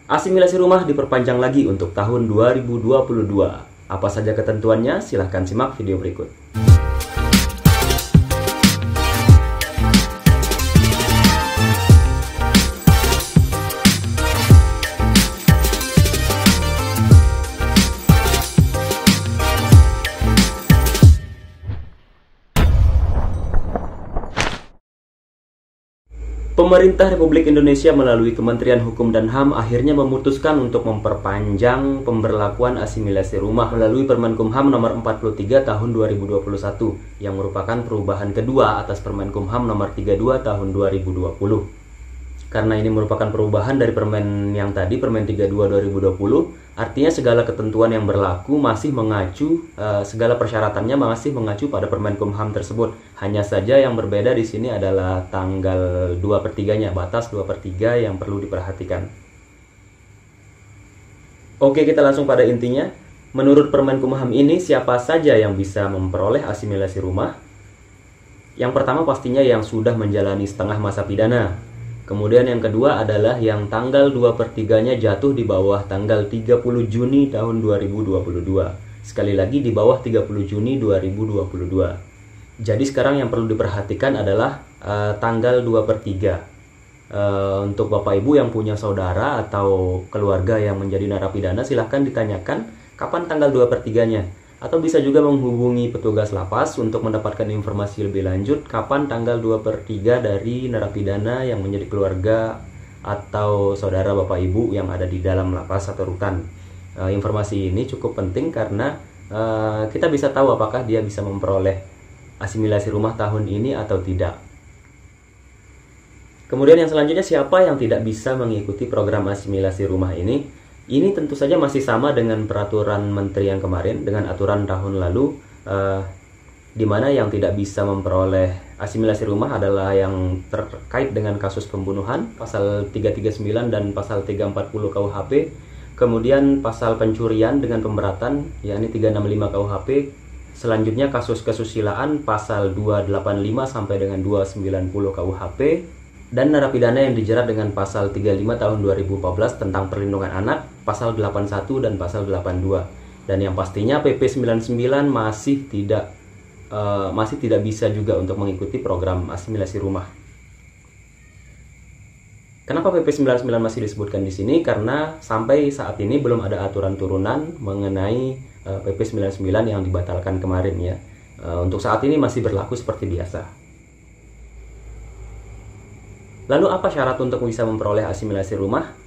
Asimilasi rumah diperpanjang lagi untuk tahun 2022. Apa saja ketentuannya? Silahkan simak video berikut. Pemerintah Republik Indonesia melalui Kementerian Hukum dan HAM akhirnya memutuskan untuk memperpanjang pemberlakuan asimilasi rumah melalui Permenkumham nomor 43 tahun 2021 yang merupakan perubahan kedua atas Permenkumham nomor 32 tahun 2020. Karena ini merupakan perubahan dari Permen yang tadi, Permen 32 2020, artinya segala ketentuan yang berlaku masih mengacu, segala persyaratannya masih mengacu pada Permenkumham tersebut. Hanya saja yang berbeda di sini adalah tanggal 2/3-nya, batas 2/3 yang perlu diperhatikan. Oke, kita langsung pada intinya. Menurut Permenkumham ini, siapa saja yang bisa memperoleh asimilasi rumah? Yang pertama pastinya yang sudah menjalani setengah masa pidana. Kemudian yang kedua adalah yang tanggal 2/3-nya jatuh di bawah tanggal 30 Juni tahun 2022. Sekali lagi di bawah 30 Juni 2022. Jadi sekarang yang perlu diperhatikan adalah tanggal 2/3. Untuk Bapak Ibu yang punya saudara atau keluarga yang menjadi narapidana, silahkan ditanyakan kapan tanggal 2/3-nya. Atau bisa juga menghubungi petugas lapas untuk mendapatkan informasi lebih lanjut kapan tanggal 2/3 dari narapidana yang menjadi keluarga atau saudara Bapak Ibu yang ada di dalam lapas atau rutan. Informasi ini cukup penting karena kita bisa tahu apakah dia bisa memperoleh asimilasi rumah tahun ini atau tidak. Kemudian yang selanjutnya, siapa yang tidak bisa mengikuti program asimilasi rumah ini? Ini tentu saja masih sama dengan peraturan menteri yang kemarin, dengan aturan tahun lalu, di mana yang tidak bisa memperoleh asimilasi rumah adalah yang terkait dengan kasus pembunuhan, pasal 339 dan pasal 340 KUHP, kemudian pasal pencurian dengan pemberatan, yakni 365 KUHP, selanjutnya kasus kesusilaan, pasal 285 sampai dengan 290 KUHP, dan narapidana yang dijerat dengan pasal 35 tahun 2014 tentang perlindungan anak, pasal 81 dan pasal 82. Dan yang pastinya PP 99 masih tidak bisa juga untuk mengikuti program asimilasi rumah. Kenapa PP 99 masih disebutkan di sini? Karena sampai saat ini belum ada aturan turunan mengenai PP 99 yang dibatalkan kemarin ya. Untuk saat ini masih berlaku seperti biasa. Lalu apa syarat untuk bisa memperoleh asimilasi rumah?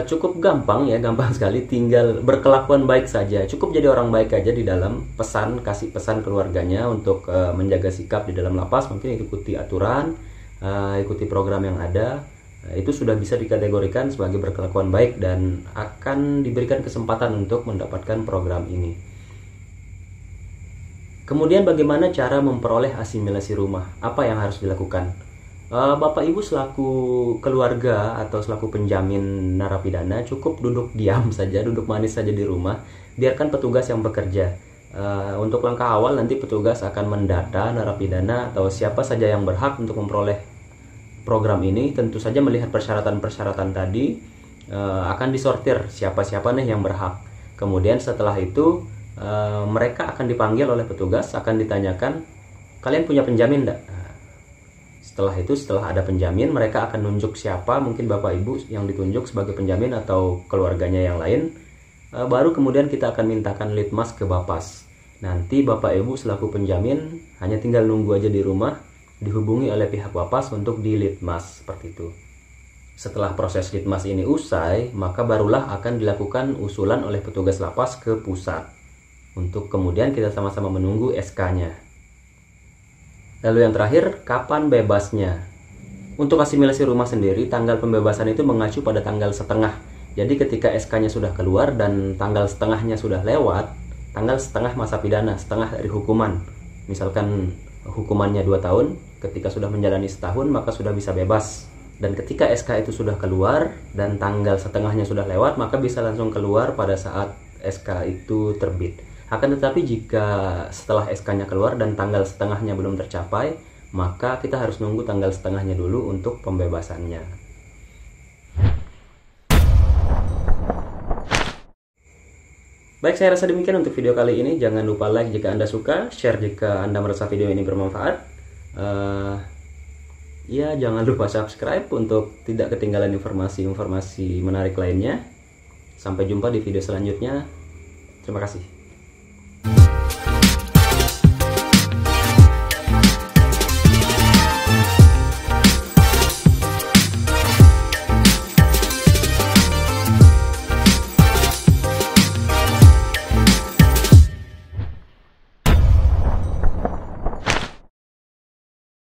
Cukup gampang ya, gampang sekali, tinggal berkelakuan baik saja. Cukup jadi orang baik aja di dalam kasih pesan keluarganya untuk menjaga sikap di dalam lapas, mungkin ikuti aturan, ikuti program yang ada. Itu sudah bisa dikategorikan sebagai berkelakuan baik dan akan diberikan kesempatan untuk mendapatkan program ini. Kemudian bagaimana cara memperoleh asimilasi rumah? Apa yang harus dilakukan? Bapak Ibu selaku keluarga atau selaku penjamin narapidana cukup duduk diam saja, duduk manis saja di rumah, biarkan petugas yang bekerja. Untuk langkah awal nanti petugas akan mendata narapidana atau siapa saja yang berhak untuk memperoleh program ini. Tentu saja melihat persyaratan-persyaratan tadi, akan disortir siapa-siapa nih yang berhak. Kemudian setelah itu mereka akan dipanggil oleh petugas, akan ditanyakan, kalian punya penjamin enggak? Setelah ada penjamin, mereka akan nunjuk siapa, mungkin Bapak Ibu yang ditunjuk sebagai penjamin atau keluarganya yang lain. Baru kemudian kita akan mintakan litmas ke Bapas. Nanti Bapak Ibu selaku penjamin hanya tinggal nunggu aja di rumah, dihubungi oleh pihak Bapas untuk di litmas, seperti itu. Setelah proses litmas ini usai, maka barulah akan dilakukan usulan oleh petugas lapas ke pusat. Untuk kemudian kita sama-sama menunggu SK-nya. Lalu yang terakhir, kapan bebasnya? Untuk asimilasi rumah sendiri, tanggal pembebasan itu mengacu pada tanggal setengah. Jadi ketika SK-nya sudah keluar dan tanggal setengahnya sudah lewat, tanggal setengah masa pidana, setengah dari hukuman. Misalkan hukumannya 2 tahun, ketika sudah menjalani setahun maka sudah bisa bebas. Dan ketika SK itu sudah keluar dan tanggal setengahnya sudah lewat, maka bisa langsung keluar pada saat SK itu terbit. Akan tetapi jika setelah SK-nya keluar dan tanggal setengahnya belum tercapai, maka kita harus nunggu tanggal setengahnya dulu untuk pembebasannya. Baik, saya rasa demikian untuk video kali ini. Jangan lupa like jika Anda suka, share jika Anda merasa video ini bermanfaat. Ya, jangan lupa subscribe untuk tidak ketinggalan informasi-informasi menarik lainnya. Sampai jumpa di video selanjutnya. Terima kasih.